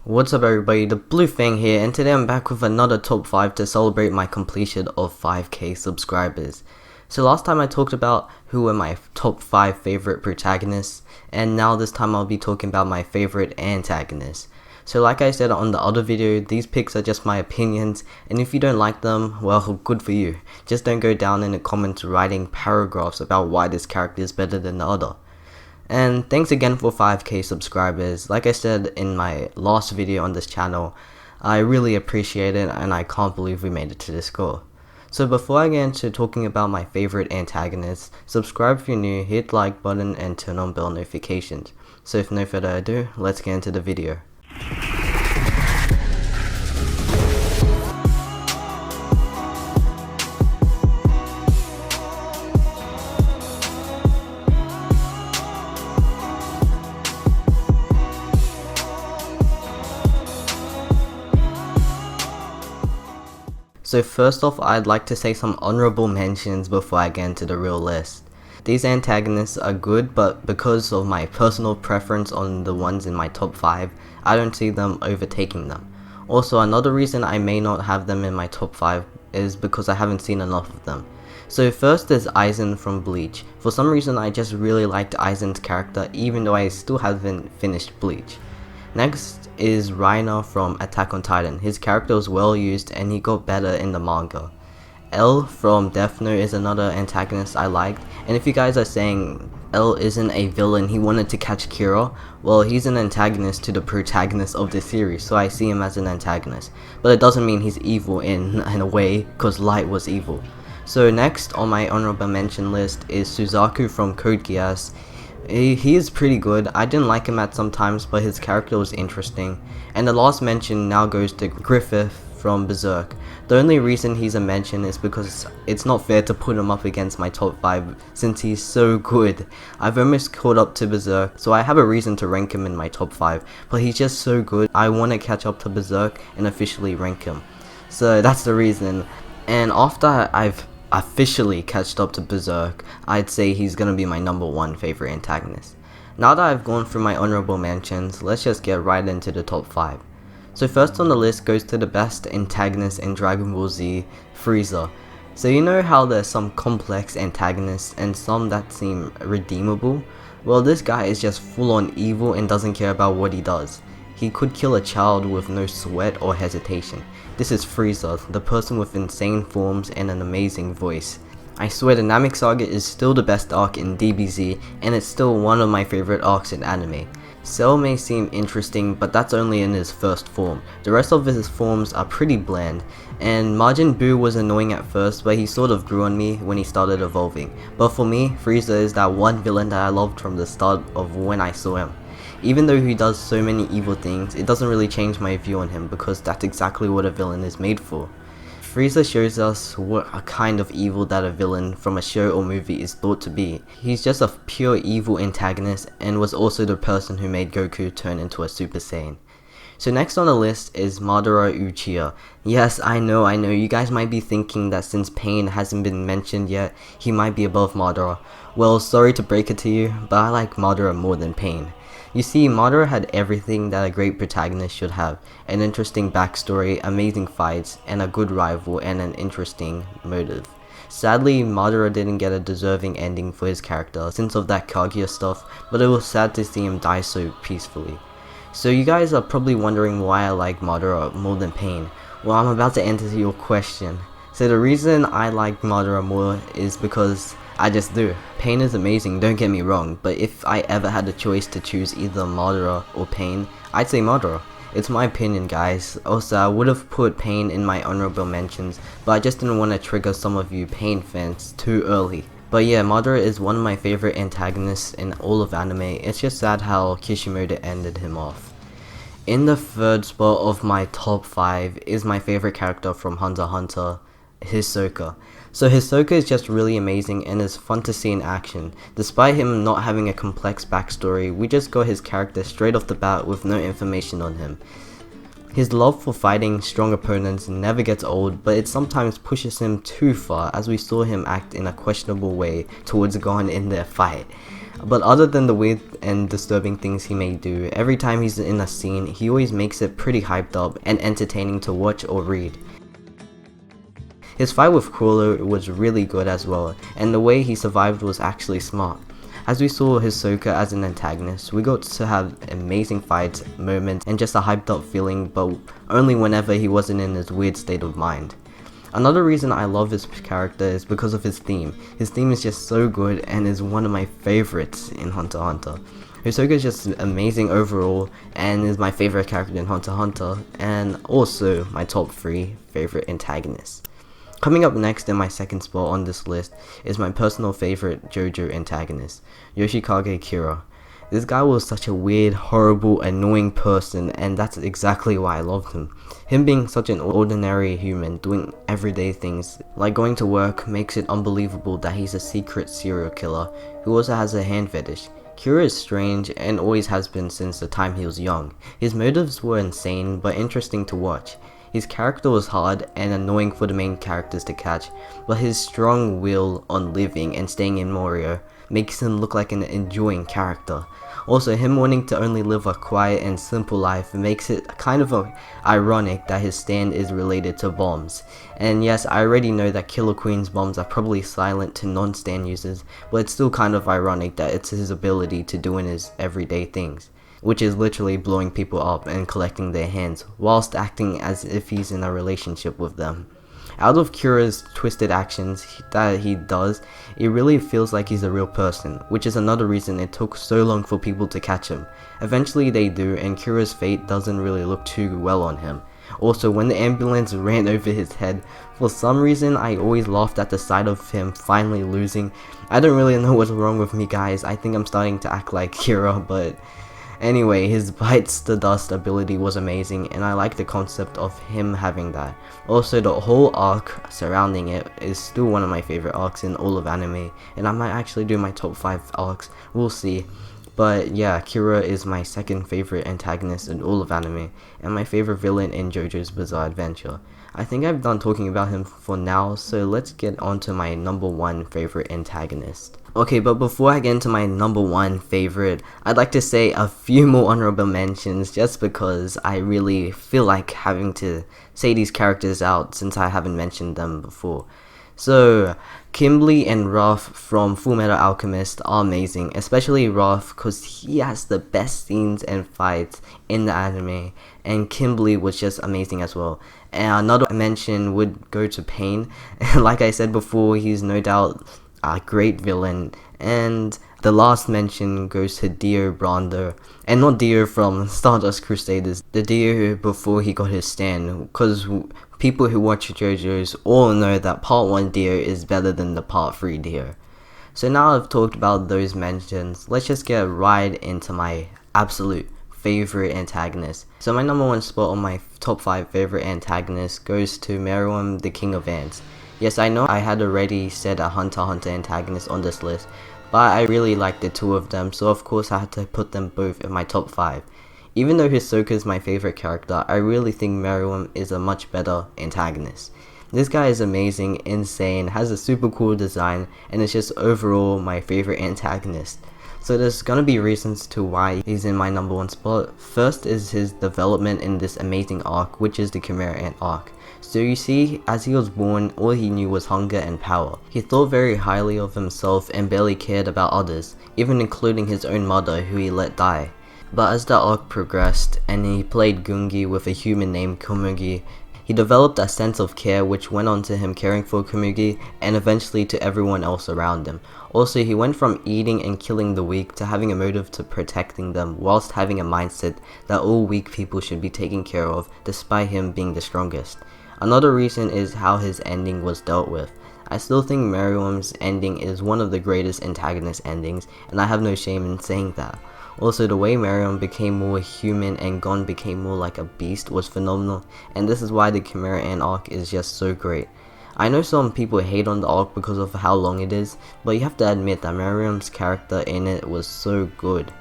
What's up everybody, the Blue Fang here, and today I'm back with another top 5 to celebrate my completion of 5k subscribers. So last time I talked about who were my top 5 favorite protagonists, and now this time I'll be talking about my favorite antagonists. So like I said on the other video, these picks are just my opinions, and if you don't like them, well, good for you. Just don't go down in the comments writing paragraphs about why this character is better than the other. And thanks again for 5k subscribers. Like I said in my last video on this channel, I really appreciate it and I can't believe we made it to this goal. So before I get into talking about my favorite antagonists, subscribe if you're new, hit the like button and turn on bell notifications. So if no further ado, let's get into the video. So first off, I'd like to say some honorable mentions before I get into the real list. These antagonists are good, but because of my personal preference on the ones in my top 5, I don't see them overtaking them. Also, another reason I may not have them in my top 5 is because I haven't seen enough of them. So first is Aizen from Bleach. For some reason I just really liked Aizen's character even though I still haven't finished Bleach. Next is Reiner from Attack on Titan. His character was well used and he got better in the manga. L from Death Note is another antagonist I liked, and if you guys are saying L isn't a villain, he wanted to catch Kira, well, he's an antagonist to the protagonist of this series, so I see him as an antagonist. But it doesn't mean he's evil in a way, cause Light was evil. So next on my honorable mention list is Suzaku from Code Geass. He is pretty good. I didn't like him at some times, but his character was interesting. And the last mention now goes to Griffith from Berserk. The only reason he's a mention is because it's not fair to put him up against my top 5 since he's so good. I've almost caught up to Berserk, so I have a reason to rank him in my top 5, but he's just so good. I want to catch up to Berserk and officially rank him. So that's the reason. And after I've officially catched up to Berserk, I'd say he's gonna be my number 1 favorite antagonist. Now that I've gone through my honorable mentions, let's just get right into the top 5. So first on the list goes to the best antagonist in Dragon Ball Z, Frieza. So you know how there's some complex antagonists and some that seem redeemable? Well, this guy is just full on evil and doesn't care about what he does. He could kill a child with no sweat or hesitation. This is Frieza, the person with insane forms and an amazing voice. I swear the Namek Saga is still the best arc in DBZ, and it's still one of my favorite arcs in anime. Cell may seem interesting, but that's only in his first form. The rest of his forms are pretty bland, and Majin Buu was annoying at first, but he sort of grew on me when he started evolving. But for me, Frieza is that one villain that I loved from the start of when I saw him. Even though he does so many evil things, it doesn't really change my view on him because that's exactly what a villain is made for. Frieza shows us what a kind of evil that a villain from a show or movie is thought to be. He's just a pure evil antagonist and was also the person who made Goku turn into a Super Saiyan. So next on the list is Madara Uchiha. Yes, I know, you guys might be thinking that since Pain hasn't been mentioned yet, he might be above Madara. Well, sorry to break it to you, but I like Madara more than Pain. You see, Madara had everything that a great protagonist should have: an interesting backstory, amazing fights, and a good rival and an interesting motive. Sadly, Madara didn't get a deserving ending for his character since of that Kaguya stuff, but it was sad to see him die so peacefully. So you guys are probably wondering why I like Madara more than Pain. Well, I'm about to answer your question. So the reason I like Madara more is because I just do. Pain is amazing, don't get me wrong, but if I ever had a choice to choose either Madara or Pain, I'd say Madara. It's my opinion, guys. Also, I would have put Pain in my honorable mentions, but I just didn't want to trigger some of you Pain fans too early. But yeah, Madara is one of my favorite antagonists in all of anime. It's just sad how Kishimoto ended him off. In the third spot of my top 5 is my favorite character from Hunter x Hunter, Hisoka. So Hisoka is just really amazing and is fun to see in action. Despite him not having a complex backstory, we just got his character straight off the bat with no information on him. His love for fighting strong opponents never gets old, but it sometimes pushes him too far, as we saw him act in a questionable way towards Gon in their fight. But other than the weird and disturbing things he may do, every time he's in a scene, he always makes it pretty hyped up and entertaining to watch or read. His fight with Crawler was really good as well, and the way he survived was actually smart. As we saw Hisoka as an antagonist, we got to have amazing fights, moments, and just a hyped up feeling, but only whenever he wasn't in his weird state of mind. Another reason I love his character is because of his theme. His theme is just so good and is one of my favorites in Hunter x Hunter. Hisoka is just amazing overall and is my favorite character in Hunter x Hunter, and also my top 3 favorite antagonists. Coming up next in my second spot on this list is my personal favorite JoJo antagonist, Yoshikage Kira. This guy was such a weird, horrible, annoying person, and that's exactly why I loved him. Him being such an ordinary human, doing everyday things, like going to work, makes it unbelievable that he's a secret serial killer who also has a hand fetish. Kira is strange and always has been since the time he was young. His motives were insane but interesting to watch. His character was hard and annoying for the main characters to catch, but his strong will on living and staying in Morio makes him look like an enjoying character. Also, him wanting to only live a quiet and simple life makes it kind of ironic that his stand is related to bombs. And yes, I already know that Killer Queen's bombs are probably silent to non-stand users, but it's still kind of ironic that it's his ability to do in his everyday things, which is literally blowing people up and collecting their hands, whilst acting as if he's in a relationship with them. Out of Kira's twisted actions that he does, it really feels like he's a real person, which is another reason it took so long for people to catch him. Eventually they do, and Kira's fate doesn't really look too well on him. Also, when the ambulance ran over his head, for some reason I always laughed at the sight of him finally losing. I don't really know what's wrong with me, guys. I think I'm starting to act like Kira, but anyway, his bites the dust ability was amazing, and I like the concept of him having that. Also, the whole arc surrounding it is still one of my favorite arcs in all of anime, and I might actually do my top 5 arcs, we'll see. But yeah, Kira is my second favorite antagonist in all of anime, and my favorite villain in JoJo's Bizarre Adventure. I think I've done talking about him for now, so let's get on to my number 1 favorite antagonist. Okay, but before I get into my number 1 favorite, I'd like to say a few more honorable mentions just because I really feel like having to say these characters out since I haven't mentioned them before. So, Kimberly and Raph from Fullmetal Alchemist are amazing, especially Raph because he has the best scenes and fights in the anime, and Kimberly was just amazing as well. And another mention would go to Pain, and like I said before, he's no doubt a great villain. And the last mention goes to Dio Brando, and not Dio from Stardust Crusaders, the Dio before he got his stand, because people who watch JoJo's all know that part 1 Dio is better than the part 3 Dio. So now I've talked about those mentions, let's just get right into my absolute favorite antagonist. So my number 1 spot on my top 5 favorite antagonists goes to Meruem, the King of Ants. Yes, I know I had already said a Hunter x Hunter antagonist on this list, but I really liked the 2 of them, so of course I had to put them both in my top 5. Even though Hisoka is my favorite character, I really think Meruem is a much better antagonist. This guy is amazing, insane, has a super cool design, and is just overall my favorite antagonist. So there's gonna be reasons to why he's in my number 1 spot. First is his development in this amazing arc, which is the Chimera Ant arc. So you see, as he was born, all he knew was hunger and power. He thought very highly of himself and barely cared about others, even including his own mother who he let die. But as the arc progressed, and he played Gungi with a human named Komugi, he developed a sense of care which went on to him caring for Komugi and eventually to everyone else around him. Also, he went from eating and killing the weak to having a motive to protecting them, whilst having a mindset that all weak people should be taken care of despite him being the strongest. Another reason is how his ending was dealt with. I still think Meruem's ending is one of the greatest antagonist endings, and I have no shame in saying that. Also, the way Meruem became more human and Gon became more like a beast was phenomenal, and this is why the Chimera Ant arc is just so great. I know some people hate on the arc because of how long it is, but you have to admit that Meruem's character in it was so good.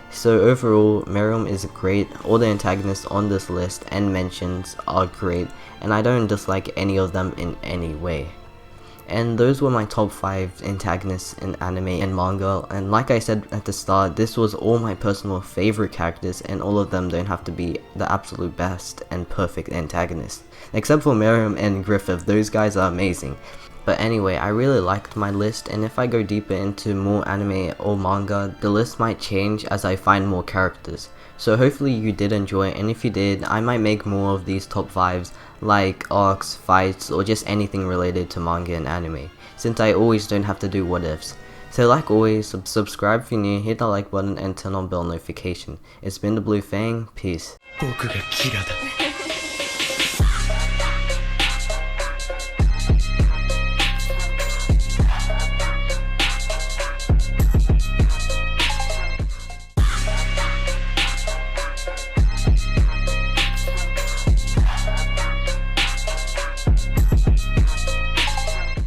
So overall, Meruem is great, all the antagonists on this list and mentions are great, and I don't dislike any of them in any way. And those were my top 5 antagonists in anime and manga, and like I said at the start, this was all my personal favorite characters, and all of them don't have to be the absolute best and perfect antagonists. Except for Miriam and Griffith, those guys are amazing. But anyway, I really liked my list, and if I go deeper into more anime or manga, the list might change as I find more characters. So hopefully you did enjoy it, and if you did, I might make more of these top 5s, like arcs, fights, or just anything related to manga and anime, since I always don't have to do what ifs. So like always, subscribe if you're new, hit that like button and turn on bell notification. It's been the Blue Fang, peace.